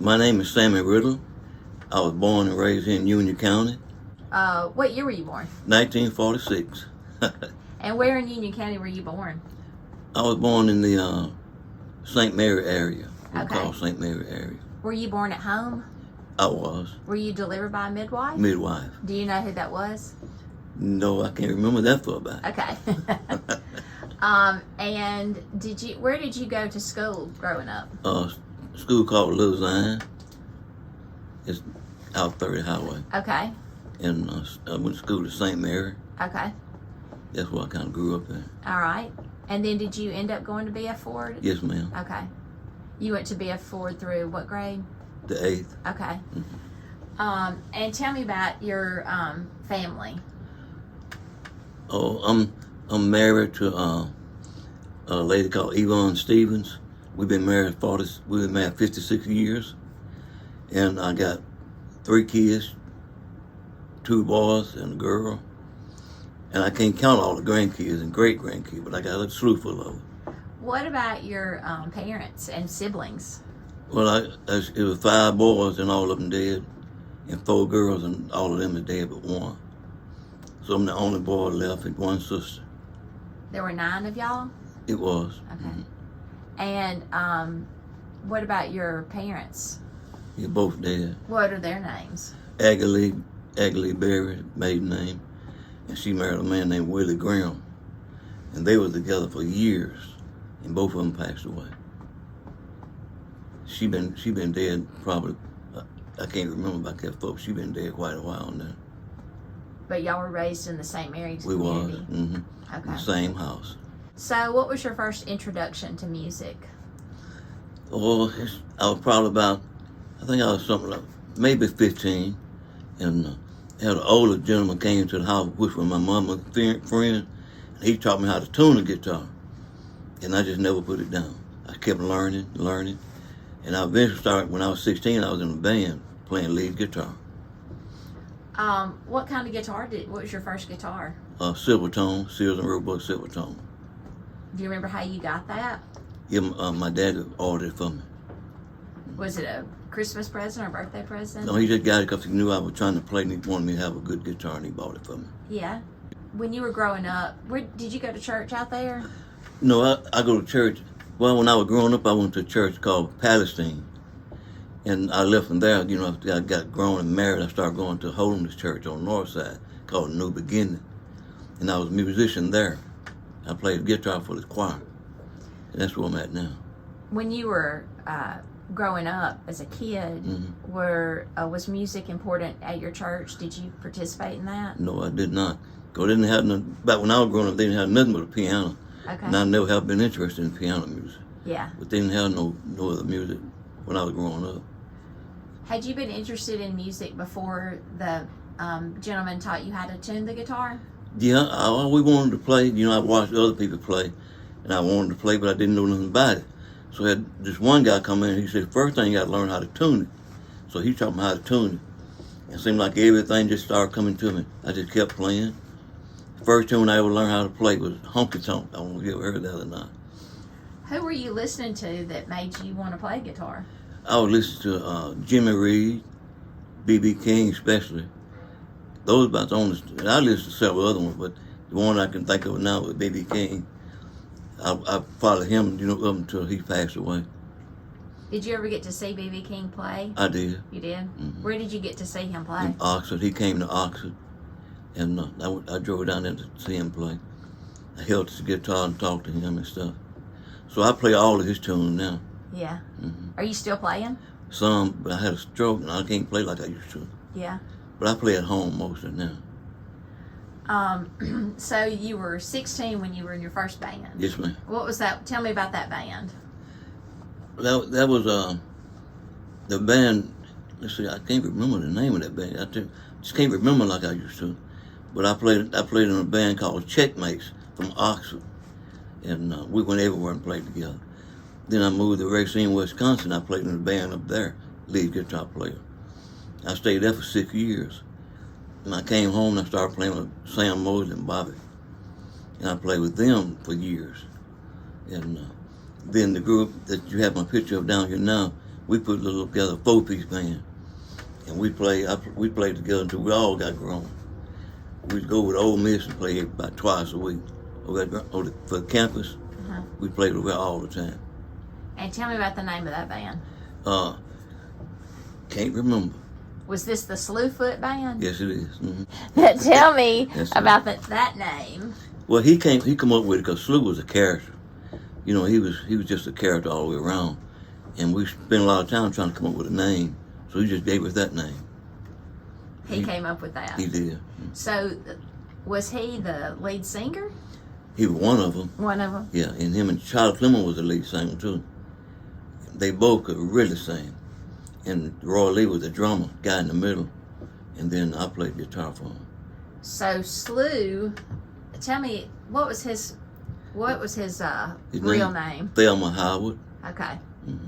My name is Sammie Riddle. I was born and raised here in Union County, What year were you born? 1946. And where in Union County were you born? I was born in the St. Mary area. We Okay. call St. Mary area. Were you born at home? I was. Were you delivered by a midwife? Midwife. Do you know who that was? No, I can't remember that far back. Okay. And where did you go to school growing up? School called Little Zion. It's out 30 Highway. Okay. And I went to school at St. Mary. Okay. That's where I kind of grew up there. All right. And then did you end up going to BF Ford? Yes, ma'am. Okay. You went to BF Ford through what grade? The 8th. Okay. Mm-hmm. And tell me about your family. Oh, I'm married to a lady called Yvonne Stevens. We've been married 56 years, and I got 3 kids, 2 boys and a girl. And I can't count all the grandkids and great grandkids, but I got a slew full of them. What about your parents and siblings? Well, it was 5 boys and all of them dead, and 4 girls and all of them are dead but 1. So I'm the only boy left and 1 sister. There were 9 of y'all? It was. Okay. Mm-hmm. And what about your parents? You're both dead. What are their names? Aggie Berry, maiden name, and she married a man named Willie Graham, and they were together for years, and both of them passed away. She been dead probably, I can't remember about that folks. She been dead quite a while now. But y'all were raised in the St. Mary's We was, community? mm-hmm. Okay. In the same house. So what was your first introduction to music? Oh, I was probably about, I think I was something like maybe 15, and had an older gentleman came to the house, which was my mama's friend, and he taught me how to tune a guitar, and I just never put it down. I kept learning, and I eventually started, when I was 16, I was in a band playing lead guitar. What kind of guitar what was your first guitar? Silver tone, Sears and Roebuck silver tone. Do you remember how you got that? Yeah, my dad ordered it for me. Was it a Christmas present or birthday present? No, he just got it because he knew I was trying to play and he wanted me to have a good guitar, and he bought it for me. Yeah. When you were growing up, did you go to church out there? No, I go to church. Well, when I was growing up, I went to a church called Palestine. And I left from there, after I got grown and married, I started going to a holiness church on the north side called New Beginning. And I was a musician there. I played guitar for the choir. And that's where I'm at now. When you were growing up as a kid, Mm-hmm. was music important at your church? Did you participate in that? No, I did not. Because they didn't have nothing, back when I was growing up, they didn't have nothing but a piano. Okay. And I never have been interested in piano music. Yeah. But they didn't have no other music when I was growing up. Had you been interested in music before the gentleman taught you how to tune the guitar? Yeah, I always wanted to play. I watched other people play, and I wanted to play, but I didn't know nothing about it. So I had this one guy come in, and he said, first thing you got to learn how to tune it. So he taught me how to tune it. It seemed like everything just started coming to me. I just kept playing. The first tune I ever learned how to play was Honky Tonk. I don't know if you ever heard that or not. Who were you listening to that made you want to play guitar? I would listen to Jimmy Reed, B.B. King especially. Those about the only. I listened to several other ones, but the one I can think of now was B.B. King. I followed him, up until he passed away. Did you ever get to see B.B. King play? I did. You did? Mm-hmm. Where did you get to see him play? In Oxford. He came to Oxford, and I drove down there to see him play. I held his guitar and talked to him and stuff. So I play all of his tunes now. Yeah. Mm-hmm. Are you still playing? Some, but I had a stroke and I can't play like I used to. Yeah. But I play at home mostly now. So you were 16 when you were in your first band. Yes, ma'am. What was that? Tell me about that band. That was the band. Let's see, I can't remember the name of that band. I just can't remember like I used to. But I played in a band called Checkmates from Oxford, and we went everywhere and played together. Then I moved to Racine, Wisconsin. I played in a band up there, lead guitar player. I stayed there for 6 years. And I came home and I started playing with Sam Mosley and Bobby. And I played with them for years. And then the group that you have my picture of down here now we put a little together 4-piece band, and we played together until we all got grown. We'd go with Ole Miss and play about twice a week. For the campus, we played over there all the time. And tell me about the name of that band. Can't remember. Was this the Slewfoot Band? Yes, it is. Mm-hmm. Tell me about that name. Well, he come up with it because Slew was a character. You know, he was just a character all the way around, and we spent a lot of time trying to come up with a name. So he just gave us that name. He came up with that. He did. So, was he the lead singer? He was one of them. One of them. Yeah, and him and Charlie Clement was the lead singer too. They both could really sing. And Roy Lee was the drummer, guy in the middle, and then I played guitar for him. So Slew, tell me what was his real name? Thelma Howard. Okay. Mm-hmm.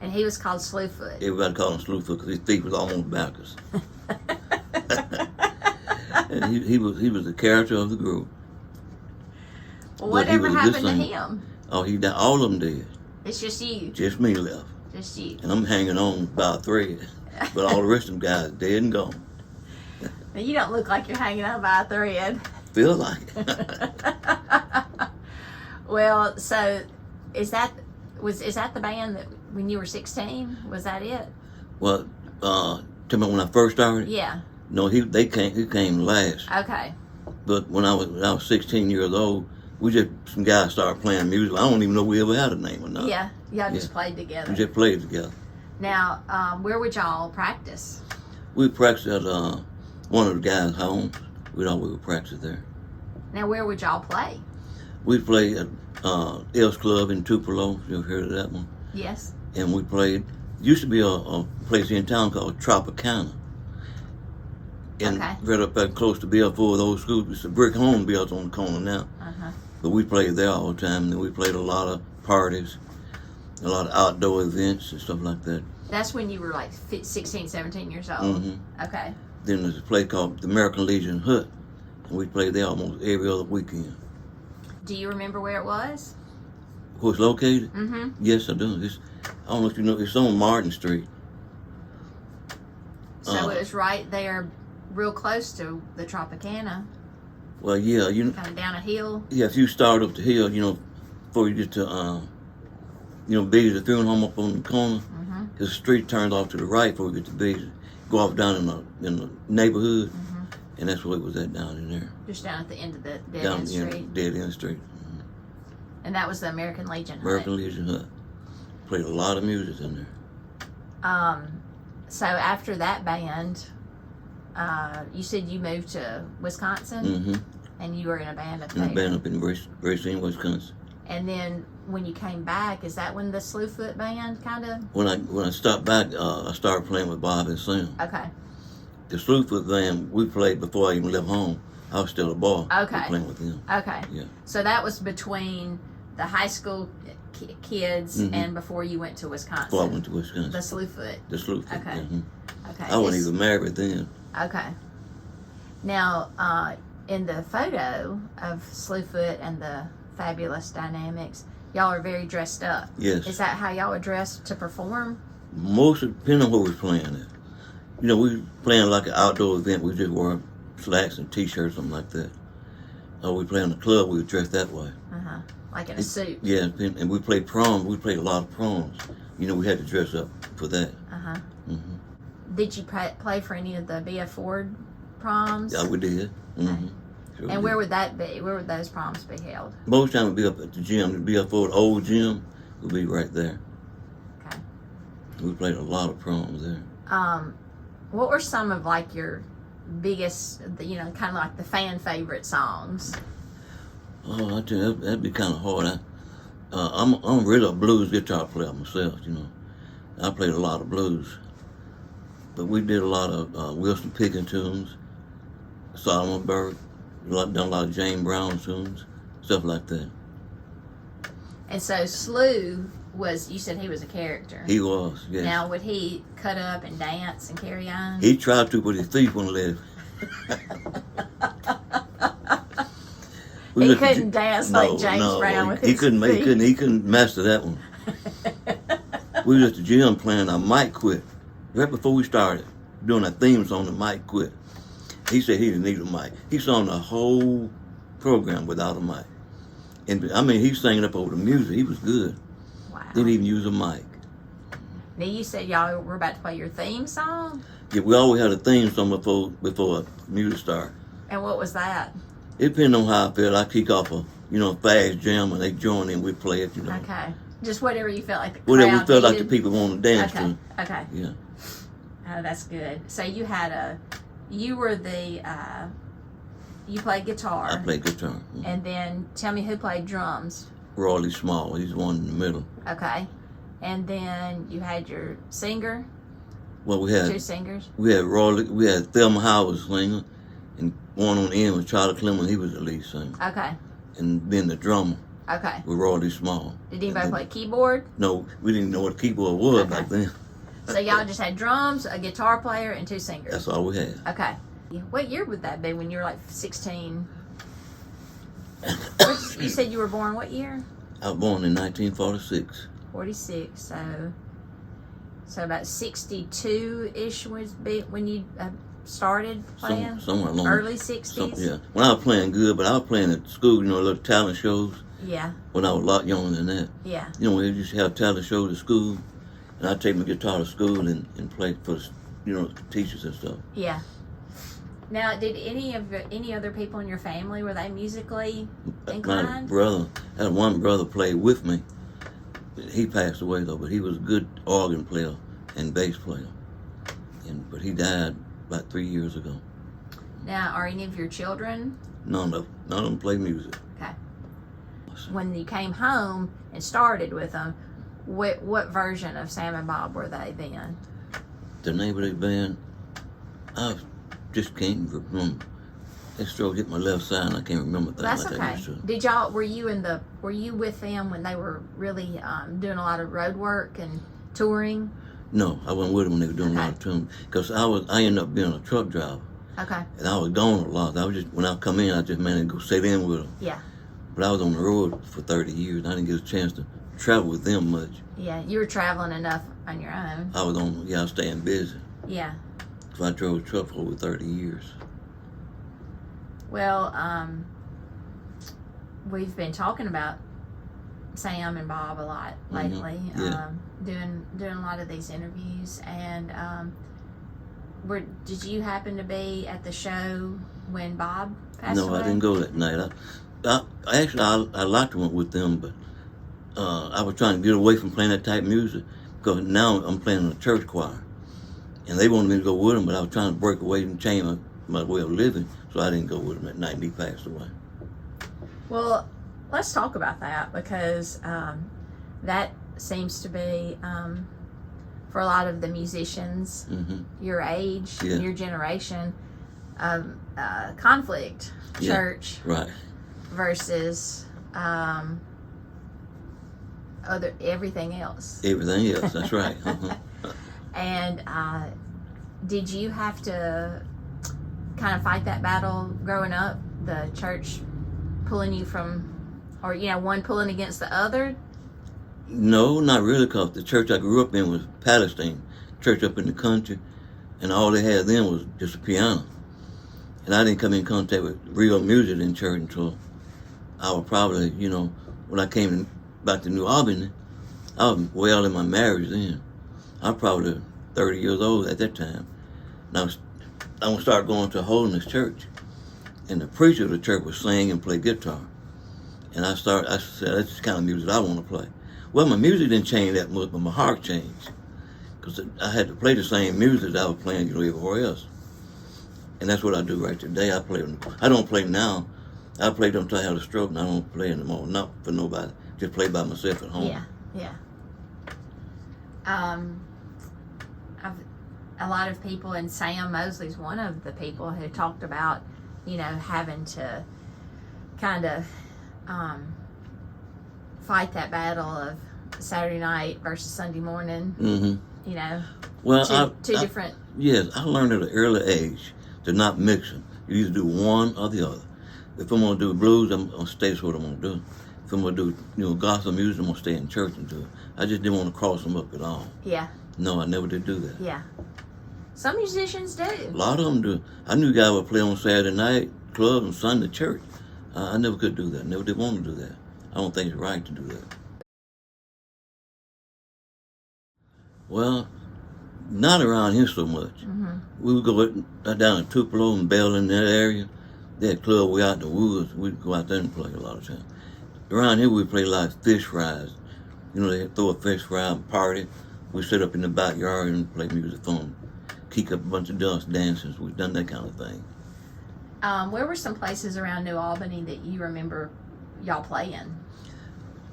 And he was called Slewfoot. Everybody called him Slewfoot because his feet was almost backwards. And he was the character of the group. Well, whatever happened to him? Oh, he died. All of them did. It's just you. Just me left. Just you. And I'm hanging on by a thread. But all the rest of them guys dead and gone. Now, you don't look like you're hanging on by a thread. Feel like it. Well, so is that the band that when you were 16? Was that it? Well, tell me when I first started? Yeah. No, he came last. Okay. But when I was 16 years old, some guys started playing music. I don't even know we ever had a name or not. Yeah, y'all just played together. We just played together. Now, where would y'all practice? We practiced at one of the guys' homes. We would practice there. Now, where would y'all play? We played at El's Club in Tupelo. You ever heard of that one? Yes. And we played. Used to be a place in town called Tropicana. And right up there close to Belfort, those schools. It's a brick home built on the corner now. But we played there all the time. And then we played a lot of parties, a lot of outdoor events and stuff like that. That's when you were like 16, 17 years old? Mm-hmm. Okay. Then there's a place called the American Legion Hut. And we played there almost every other weekend. Do you remember where it was? Where it's located? Mm-hmm. Yes, I do. I don't know if you know, it's on Martin Street. So it was right there, real close to the Tropicana. Well, yeah, kind of down a hill. Yeah, if you start up the hill, before you get to, Beasley, the funeral home up on the corner, the street turns off to the right before you get to Beasley. Go off down in the neighborhood, and that's where it was at down in there. Just down at the end of the dead end street. Dead end street. And that was the American Legion Hut. American Legion Hut. Played a lot of music in there. So after that band, you said you moved to Wisconsin, and you were in a band up there. In a band up in Racine, Wisconsin. And then when you came back, is that when the Slewfoot Band kind of? When I stopped back, I started playing with Bob and Sam. Okay. The Slewfoot Band we played before I even left home. I was still a boy. Okay. Playing with them. Okay. Yeah. So that was between the high school kids and before you went to Wisconsin. Before I went to Wisconsin. The Slewfoot. The Slewfoot. Okay. Okay. I wasn't even married then. Okay. Now, in the photo of Slewfoot and the Fabulous Dynamics, y'all are very dressed up. Yes. Is that how y'all would dress to perform? Most depending on what we're playing at. We were playing like an outdoor event. We just wore slacks and t-shirts, something like that. Or we play in the club, we would dress that way. Like in a suit. Yeah, and we played prom. We played a lot of proms. We had to dress up for that. Did you play for any of the B.F. Ford proms? Yeah, we did. Sure and where would that be? Where would those proms be held? Most time it'd be up at the gym. The B.F. Ford old gym would be right there. Okay. We played a lot of proms there. What were some of like your biggest, kind of like the fan favorite songs? Oh, I tell you, that'd be kind of hard. I'm really a blues guitar player myself. I played a lot of blues, but we did a lot of Wilson Pickett tunes, Solomon Burke, done a lot of James Brown tunes, stuff like that. And so Slew you said he was a character. He was, yes. Now, would he cut up and dance and carry on? He tried to, but his feet wouldn't let him. He couldn't dance like James Brown with his feet. He couldn't master that one. We was at the gym playing. Our mic quit right before we started doing our theme song. The mic quit. He said he didn't need a mic. He sung the whole program without a mic. And I mean, he sang up over the music. He was good. Wow. Didn't even use a mic. Now you said y'all were about to play your theme song? Yeah, we always had a theme song before music started. And what was that? It depended on how I felt. I kick off a fast jam and they join in, we play it, Okay. Just whatever you felt like the whatever crowd we felt like needed. the people wanted to dance Okay. to. Okay. Yeah. Oh, that's good. So you played guitar. I played guitar. And then tell me who played drums. Rawley Small. He's the one in the middle. Okay. And then you had your singer. Well, we Two had singers. Rawley. We had Thelma Howard singer, and one on the end was Charlie Clement. He was the lead singer. Okay. And then the drummer Okay. was Rawley Small. Did anybody play keyboard? No, we didn't know what a keyboard was back then. So y'all just had drums, a guitar player, and two singers. That's all we had. Okay. What year would that be when you were like 16? You said you were born what year? I was born in 1946. 46. So about 62-ish was when you started playing? Somewhere along. Early 60s? Yeah. When I was playing good, but I was playing at school, little talent shows. Yeah. When I was a lot younger than that. Yeah. We used to have talent shows at school, and I'd take my guitar to school and play for, the teachers and stuff. Yeah. Now, did any other people in your family, were they musically inclined? I had one brother played with me. He passed away though, but he was a good organ player and bass player. But he died about 3 years ago. Now, are any of your children? None of them play music. Okay. When you came home and started with them, what version of Sam and Bob were they then? The name of the band, I just can't remember. That stroke hit my left side, and I can't remember things That's like okay. that. Used to. Did y'all? Were you with them when they were really doing a lot of road work and touring? No, I wasn't with them when they were doing a lot of touring, because I ended up being a truck driver. Okay. And I was gone a lot. When I come in, I just managed to go sit in with them. Yeah. But I was on the road for 30 years, and I didn't get a chance to travel with them much. Yeah, you were traveling enough on your own. I was staying busy. Yeah. So I drove a truck for over 30 years. Well, we've been talking about Sam and Bob a lot lately. Yeah. Doing a lot of these interviews, and did you happen to be at the show when Bob passed away? No, I didn't go that night. I liked to went with them, but I was trying to get away from playing that type of music, because now I'm playing in a church choir, and they wanted me to go with them, but I was trying to break away and change my way of living, so I didn't go with them that night, and he passed away. Well, let's talk about that, because that seems to be, for a lot of the musicians your age, your generation, conflict, church versus everything else. Everything else, that's right. And did you have to kind of fight that battle growing up, the church pulling you from, or one pulling against the other? No, not really, because the church I grew up in was Palestine, church up in the country, and all they had then was just a piano. And I didn't come in contact with real music in church until I was probably, when I came back to New Albany, I was well in my marriage then. I was probably 30 years old at that time. And I started going to a holiness church, and the preacher of the church would sing and play guitar. And I said, that's the kind of music I want to play. Well, my music didn't change that much, but my heart changed, because I had to play the same music that I was playing, everywhere else. And that's what I do right today. I don't play now. I played until I had a stroke, and I don't play anymore. Not for nobody. Just play by myself at home. Yeah. A lot of people, and Sam Mosley's one of the people who talked about, having to kind of fight that battle of Saturday night versus Sunday morning. Well, two different. Yes, I learned at an early age to not mix them. You either do one or the other. If I'm going to do blues, I'm going to stay with what I'm going to do. If if I'm gonna do, gospel music, I'm gonna stay in church and do it. I just didn't want to cross them up at all. Yeah. No, I never did do that. Yeah. Some musicians do. A lot of them do. I knew guys would play on Saturday night, club, and Sunday church. I never could do that. Never did want to do that. I don't think it's right to do that. Well, not around here so much. Mm-hmm. We would go down to Tupelo and Bell in that area. They had club way out in the woods. We'd go out there and play a lot of times. Around here, we play like fish fries. They throw a fish fry and party. We sit up in the backyard and play music for them. Kick up a bunch of dust, dancing. We've done that kind of thing. Where were some places around New Albany that you remember y'all playing?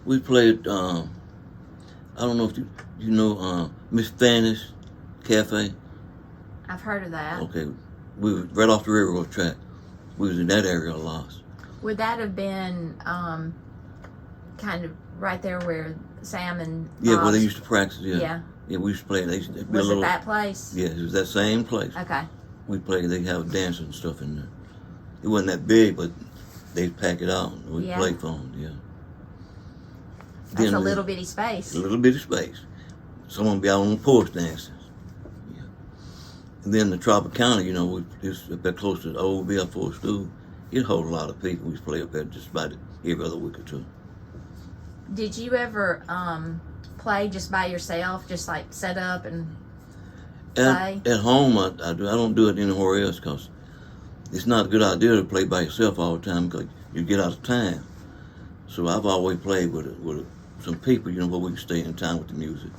We played, I don't know if you know Miss Fanny's Cafe. I've heard of that. Okay. We were right off the railroad track. We was in that area a lot. Would that have been kind of right there where Sam and Yeah, Bob's... where they used to practice, yeah. Yeah. Yeah, we used to play. They used to be Was a little, it that place? Yeah, it was that same place. Okay. We played, they have dancing and stuff in there. It wasn't that big, but they'd pack it out and we'd play for them, yeah. That's a little bitty space. A little bitty space. Someone be out on the porch dancing. Yeah. And then the Tropicana, it's up there close to the old BF4 school. It hold a lot of people. We play up there just about every other week or two. Did you ever play just by yourself, just like set up and play? At home, I do. I don't do it anywhere else because it's not a good idea to play by yourself all the time because you get out of time. So I've always played with some people, where we can stay in time with the music.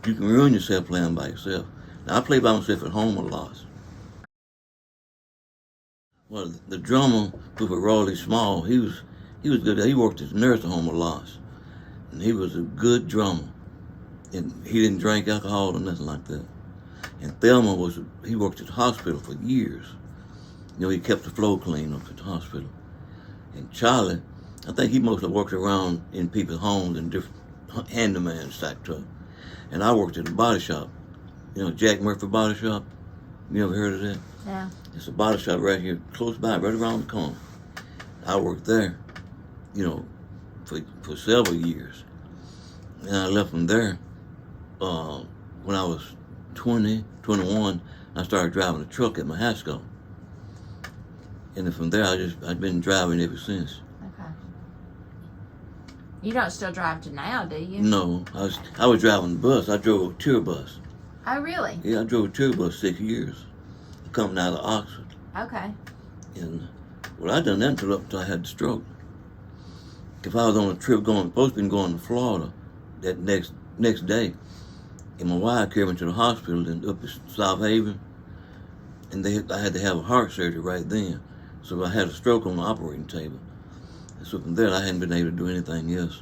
You can ruin yourself playing by yourself. Now, I play by myself at home a lot. Well, the drummer, who was Rawley Small, he was good. He worked at the nursing home a lot. And he was a good drummer. And he didn't drink alcohol or nothing like that. And Thelma he worked at the hospital for years. He kept the floor clean up at the hospital. And Charlie, I think he mostly worked around in people's homes and different handyman type stuff. And I worked at a body shop. Jack Murphy Body Shop. You ever heard of that? Yeah. It's a body shop right here, close by, right around the corner. I worked there, for several years. And I left from there when I was 20, 21. I started driving a truck at my high school. And then from there, I've been driving ever since. Okay. You don't still drive to now, do you? No, I was driving the bus. I drove a tour bus. Oh, really? Yeah, I drove a tour bus 6 years, coming out of Oxford. Okay. And I done that until I had the stroke. If I was on a trip supposed to be going to Florida that next day, and my wife carried me to the hospital up in South Haven, and I had to have a heart surgery right then. So I had a stroke on the operating table. And so from there, I hadn't been able to do anything else.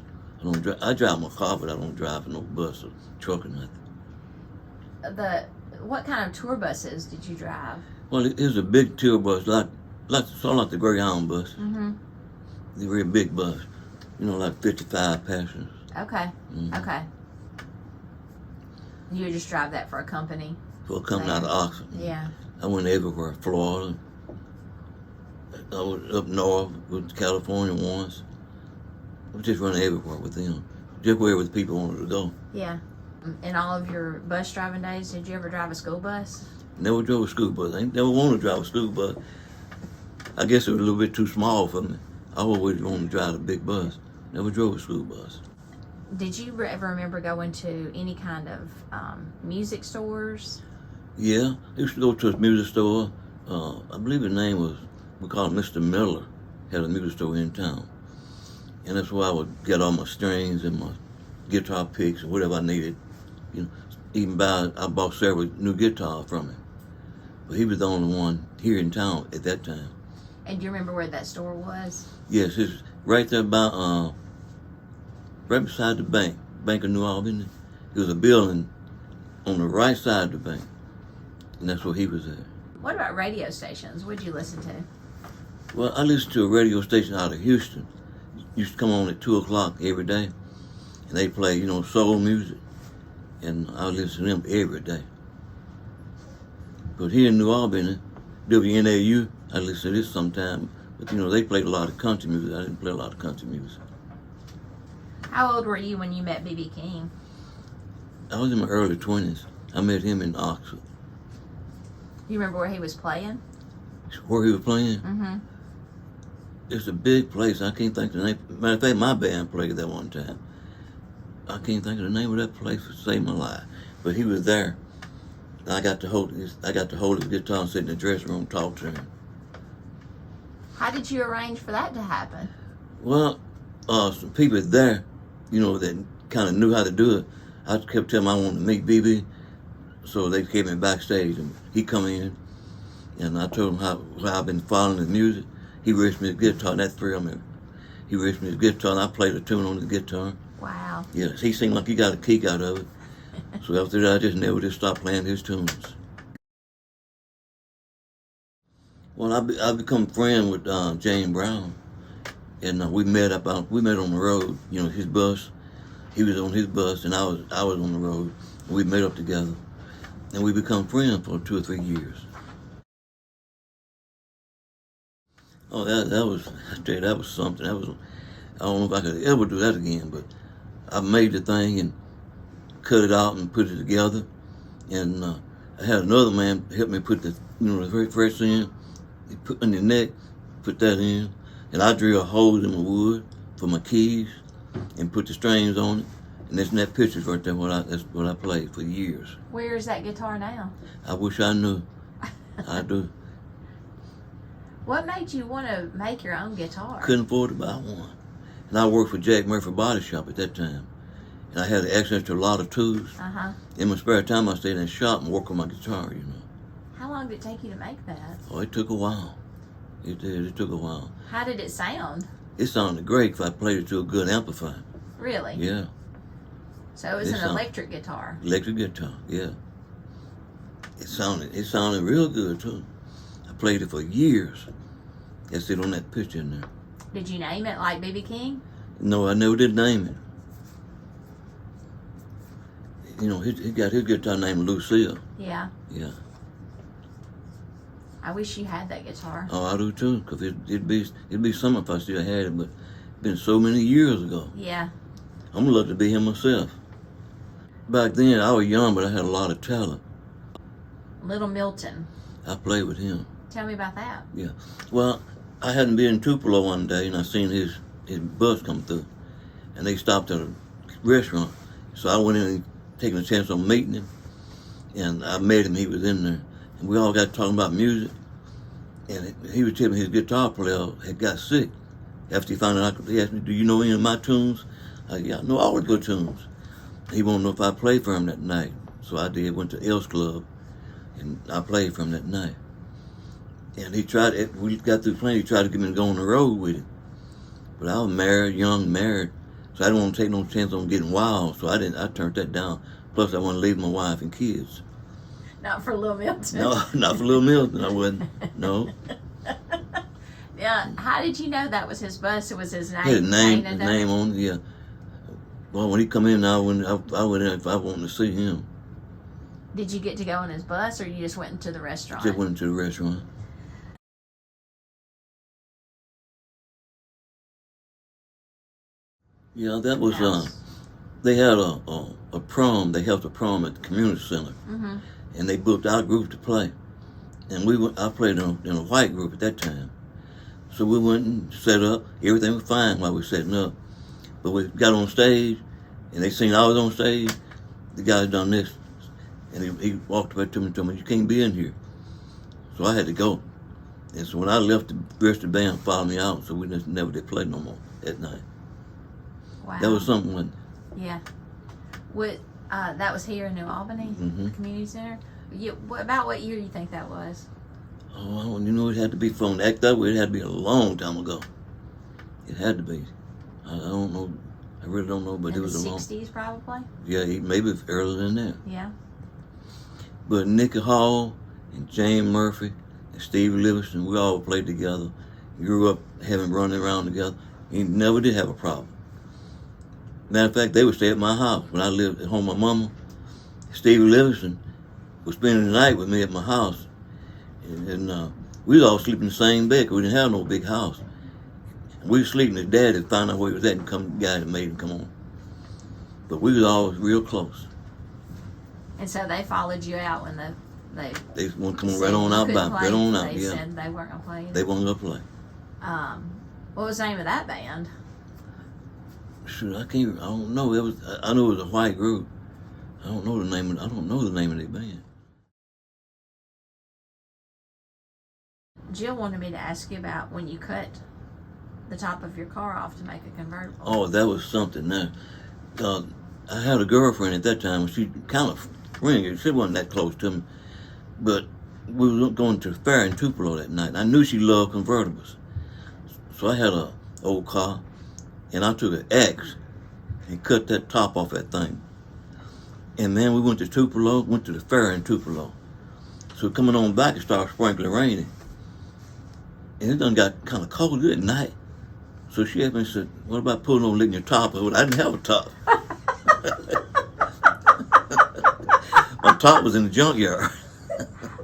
I drive my car, but I don't drive no bus or truck or nothing. What kind of tour buses did you drive? Well, it was a big tour bus, sort of like the Greyhound bus. Mm-hmm. It's a very big bus, like 55 passengers. Okay. Mm-hmm. Okay. You would just drive that for a company? For coming out of Oxford. Yeah. I went everywhere, Florida. I was up north with California once. I was just running everywhere with them. Just wherever the people wanted to go. Yeah. In all of your bus driving days, did you ever drive a school bus? Never drove a school bus. I never wanted to drive a school bus. I guess it was a little bit too small for me. I always wanted to drive a big bus. Never drove a school bus. Did you ever remember going to any kind of music stores? Yeah, I used to go to a music store. I believe his name was, we called him Mr. Miller. Had a music store in town. And that's where I would get all my strings and my guitar picks and whatever I needed. Even I bought several new guitars from him. But he was the only one here in town at that time. And do you remember where that store was? Yes, it's right there about, right beside the Bank of New Albany. It was a building on the right side of the bank. And that's where he was at. What about radio stations? What did you listen to? Well, I listened to a radio station out of Houston. Used to come on at 2 o'clock every day. And they play, soul music. And I listen to them every day. But here in New Albany, WNAU, I listen to this sometime. But, they played a lot of country music. I didn't play a lot of country music. How old were you when you met B.B. King? I was in my early 20s. I met him in Oxford. You remember where he was playing? Where he was playing? Mm-hmm. It's a big place. I can't think of the name. Matter of fact, my band played there one time. I can't think of the name of that place to save my life. But he was there. I got to hold his guitar and sit in the dressing room and talk to him. How did you arrange for that to happen? Well, some people there, that kind of knew how to do it. I kept telling them I wanted to meet BB, so they came in backstage, and he come in, and I told him how I've been following his music. He raised me his guitar, and that thrilled me. He raised me his guitar, and I played a tune on the guitar. Wow. Yes, he seemed like he got a kick out of it. So after that, I just never just stopped playing his tunes. Well, I become friends with James Brown, and we met on the road. His bus. He was on his bus, and I was on the road. And we met up together, and we become friends for 2 or 3 years. Oh, that was something. I don't know if I could ever do that again, but I made the thing and cut it out and put it together. And I had another man help me put the very first in. He put in the neck, put that in, and I drilled holes in my wood for my keys and put the strings on it. And that's in that picture right there. That's what I played for years. Where is that guitar now? I wish I knew. I do. What made you want to make your own guitar? Couldn't afford to buy one. And I worked for Jack Murphy Body Shop at that time. And I had access to a lot of tools. Uh-huh. In my spare time, I stayed in the shop and worked on my guitar, How long did it take you to make that? Oh, it took a while. It did. It took a while. How did it sound? It sounded great if I played it to a good amplifier. Really? Yeah. So it was an electric guitar. Electric guitar, yeah. It sounded real good too. I played it for years. That's it on that picture in there. Did you name it like B.B. King? No, I never did name it. He got his guitar named Lucille. Yeah. Yeah. I wish you had that guitar. Oh, I do too, because it'd be something if I still had it, but it's been so many years ago. Yeah. I'm lucky to be him myself. Back then, I was young, but I had a lot of talent. Little Milton. I played with him. Tell me about that. Yeah. Well, I hadn't been in Tupelo one day, and I seen his bus come through, and they stopped at a restaurant. So I went in and taking a chance on meeting him, and I met him. He was in there, and we all got talking about music. And he was telling me his guitar player had got sick. After he found out, he asked me, "Do you know any of my tunes?" I said, "Yeah, I know all the good tunes." He wanted to know if I played for him that night. So I did, went to El's Club, and I played for him that night. And we got through playing, he tried to get me to go on the road with him. But I was young married, so I didn't want to take no chance on getting wild, so I turned that down. Plus I wanted to leave my wife and kids. Not for Little Milton. No, not for Little Milton, I wouldn't, no. Yeah, how did you know that was his bus? It was his name? His name on it, yeah. Well, when he come in, I went in if I wanted to see him. Did you get to go on his bus, or you just went into the restaurant? Just went into the restaurant. Yeah, that was, they had a prom, they held a prom at the community center. Mm-hmm. And they booked our group to play. And I played in a white group at that time. So we went and set up, everything was fine while we were setting up. But we got on stage, and they seen I was on stage, the guy done this, and he walked up to me and told me, "You can't be in here." So I had to go. And so when I left, the rest of the band followed me out, so we just never did play no more that night. Wow. That was something when... Yeah. That was here in New Albany, Mm-hmm. Community Center. About what year do you think that was? Oh, it had to be from act that way. It had to be a long time ago. It had to be. I don't know. I really don't know, but it was a long... 60s probably? Yeah, maybe earlier than that. Yeah. But Nicky Hall and James Murphy and Steve Livingston, we all played together. Grew up having running around together. We never did have a problem. Matter of fact, they would stay at my house when I lived at home with my mama. Steve Livingston was spending the night with me at my house. And we was all sleeping in the same bed because we didn't have no big house. We was sleeping. His daddy found out where he was at and the guy that made him come on. But we was always real close. And so they followed you out when They want to come right on out back, right on out. They Yeah. said they weren't gonna play. They weren't gonna play. What was the name of that band? Shoot, I don't know. I know it was a white group. I don't know the name of their band. Jill wanted me to ask you about when you cut the top of your car off to make a convertible. Oh, that was something. Now, I had a girlfriend at that time. She kind of friendly. She wasn't that close to me, but we were going to the fair in Tupelo that night. I knew she loved convertibles, so I had a old car, and I took an axe and cut that top off that thing. And man, we went to Tupelo, went to the fair in Tupelo. So coming on back, it started sprinkling raining. And it done got kind of cold at night. So she asked me, said, what about pulling on licking your top? I didn't have a top. My top was in the junkyard.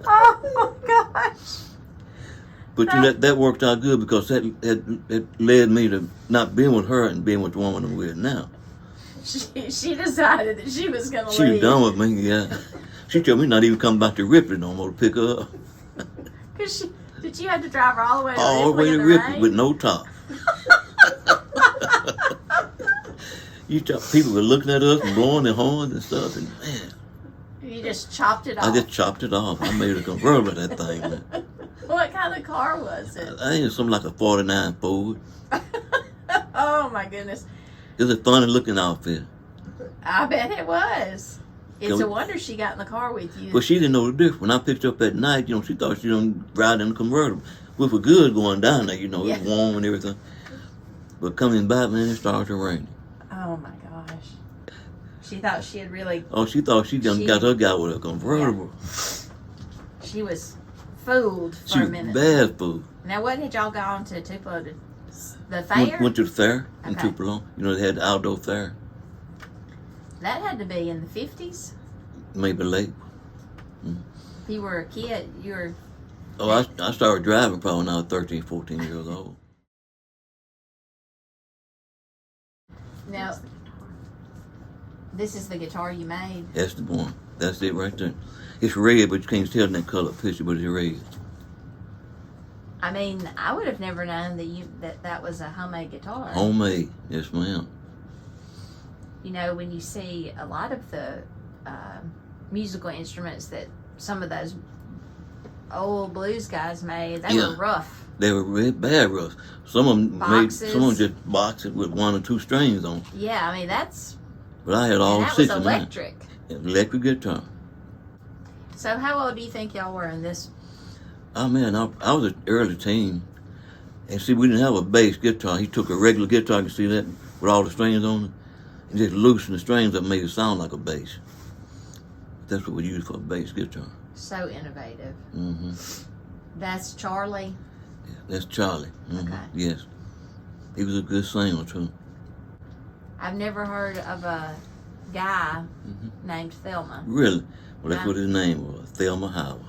Oh my gosh. But you know, that worked out good because that led me to not being with her and being with the woman I'm with now. She decided that she was going to leave. She was done with me, yeah. She told me not even come back to Ripley no more to pick her up. Did you have to drive her all the way to All the way to Ripley with no top. People were looking at us and blowing their horns and stuff, and man. You just chopped it off. I just chopped it off. I made a convertible of that thing, man. What kind of car was it? I think it was something like a 49 Ford. Oh my goodness. It was a funny looking outfit. I bet it was. It's a wonder she got in the car with you. But she didn't know the difference. When I picked her up at night, she thought she was riding in a convertible. Which was good going down there, it was warm and everything. But coming back, man, it started to rain. Oh my gosh. She thought she had really... Oh, she thought she done got her guy with a convertible. Yeah. She was fooled for a minute. She was bad fooled. Now, what had y'all gone to Tupelo to? The fair? Went to the fair in Tupelo. They had the outdoor fair. That had to be in the 50s? Maybe late. If you were a kid, you were... Oh, I started driving probably when I was 13, 14 years old. Now, this is the guitar you made? That's the one. That's it right there. It's red, but you can't tell in that color picture, but it's red. I mean, I would have never known that was a homemade guitar. Homemade, yes ma'am. When you see a lot of the musical instruments that some of those old blues guys made, they were rough. They were really bad rough. Some of them just boxes with 1 or 2 strings on. Yeah, I mean that's. But I had all 6 of them. That was electric. Electric guitar. So how old do you think y'all were in this? Oh man, I was an early teen, and see, we didn't have a bass guitar. He took a regular guitar, you can see that, with all the strings on it, and just loosened the strings up, made it sound like a bass. That's what we use for a bass guitar. So innovative. Mm-hmm. That's Charlie. Yeah, that's Charlie. Mm-hmm. Okay. Yes, he was a good singer too. I've never heard of a guy named Thelma. Really? Well, that's what his name was, Thelma Howard.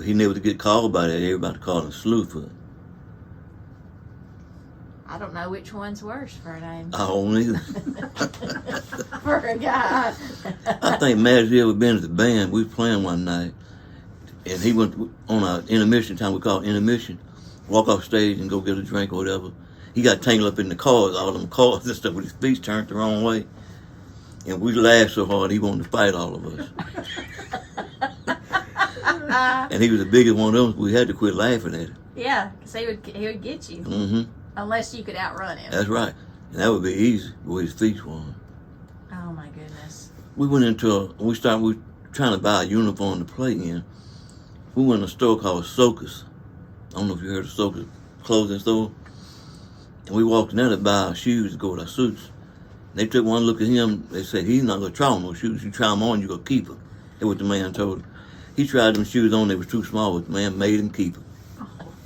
He never to get called by that. Everybody called him Slewfoot. I don't know which one's worse for a name. I don't either. For a guy. I think Matt's ever been to the band. We was playing one night, and he went on our intermission time. We call it intermission. Walk off stage and go get a drink or whatever. He got tangled up in the cars, all them cars and stuff, with his feet turned the wrong way. And we laughed so hard he wanted to fight all of us. And he was the biggest one of them. We had to quit laughing at him. Yeah, because he would get you. Mm-hmm. Unless you could outrun him. That's right. And that would be easy with his feet were. Oh my goodness. We went we were trying to buy a uniform to play in. We went to a store called Sokas. I don't know if you heard of Sokas clothing store. And we walked in there to buy our shoes to go with our suits. And they took one look at him. They said, he's not going to try on those shoes. You try them on, you're going to keep them. That's what the man told him. He tried them shoes on. They were too small, but the man made him keep them.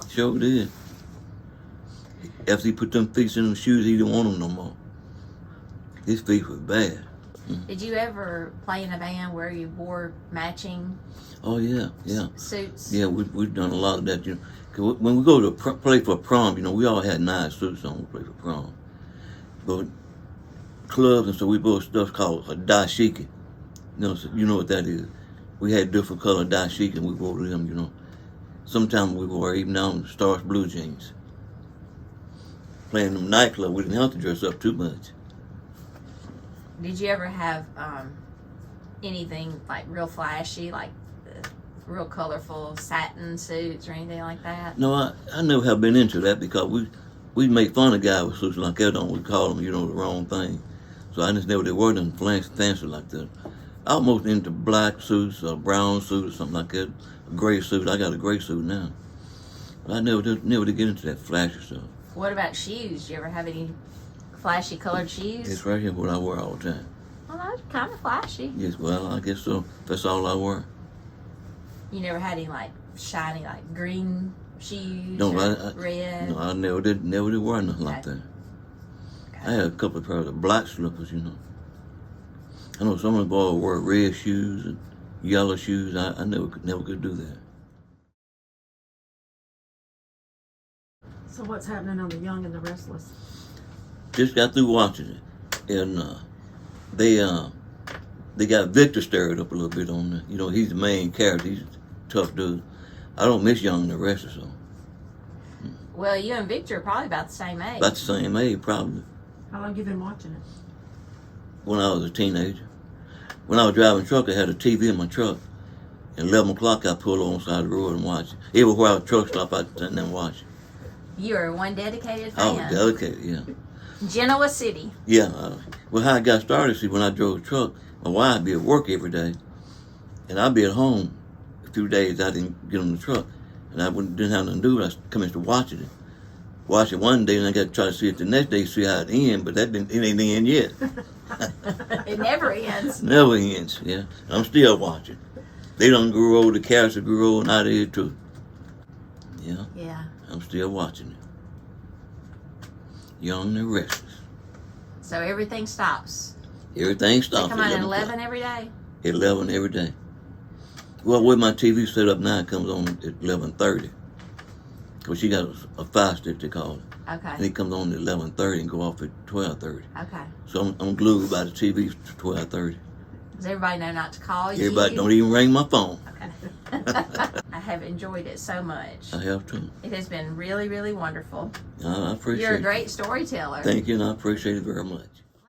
Sure did. After he put them feet in them shoes, he didn't want them no more. His feet were bad. Did you ever play in a band where you wore matching Oh, yeah. suits? Yeah, we've done a lot of that. 'Cause when we go to play for prom, we all had nice suits on. We play for prom. But clubs, and so we bought stuff called a dashiki. You know what that is. We had different color dashiki, and we wore them, you know. Sometimes we wore even down Stars blue jeans. Playing them nightclub, we didn't have to dress up too much. Did you ever have anything like real flashy, like real colorful satin suits or anything like that? No, I never have been into that because we make fun of guys with suits like that, don't we? Call them, you know, the wrong thing. So I just never did wear them fancy like that. I was most into black suits or brown suits or something like that. A gray suit. I got a gray suit now. But I never did get into that flashy stuff. What about shoes? Do you ever have any flashy colored shoes? It's right here what I wear all the time. Well, that's kind of flashy. Yes, well, I guess so. That's all I wear. You never had any like shiny, like green shoes? No, or red? No, I never did wear nothing like that. Okay. I had a couple of pairs of black slippers, you know. I know some of the boys wear red shoes and yellow shoes. I never could do that. So what's happening on The Young and the Restless? Just got through watching it, and they got Victor stirred up a little bit on there. You know, he's the main character. He's a tough dude. I don't miss Young and the Restless, so. Well, you and Victor are probably about the same age. About the same age, probably. How long you been watching it? When I was a teenager. When I was driving a truck, I had a TV in my truck. At 11 o'clock, I pulled on the side of the road and watched it. Everywhere a truck stopped, I'd sit there and watch it. You are one dedicated I fan. was dedicated, yeah. Genoa City. Yeah. Well, how I got started, see, when I drove a truck, my wife would be at work every day, and I'd be at home a few days. I didn't get on the truck, and I didn't have nothing to do. I come into watching it. Watch it one day, and I got to try to see it the next day, see how it ends, but it ain't end yet. It never ends. Never ends, yeah. I'm still watching. They done grew old, the characters grew old, and I did too. Yeah. Yeah. I'm still watching it. Young and Restless. So everything stops. Everything They stops come out at 11 o'clock. every day? 11 every day. Well, with my TV set up now, it comes on at 11:30. Because she got a 5-stick, they call it. And Okay. it comes on at 11:30 and go off at 12:30. Okay. So I'm glued by the TV to 12:30. Does everybody know not to call you? Everybody don't even ring my phone. Okay. I have enjoyed it so much. I have to. It has been really, really wonderful. I appreciate it. You're a great storyteller. Thank you, and I appreciate it very much.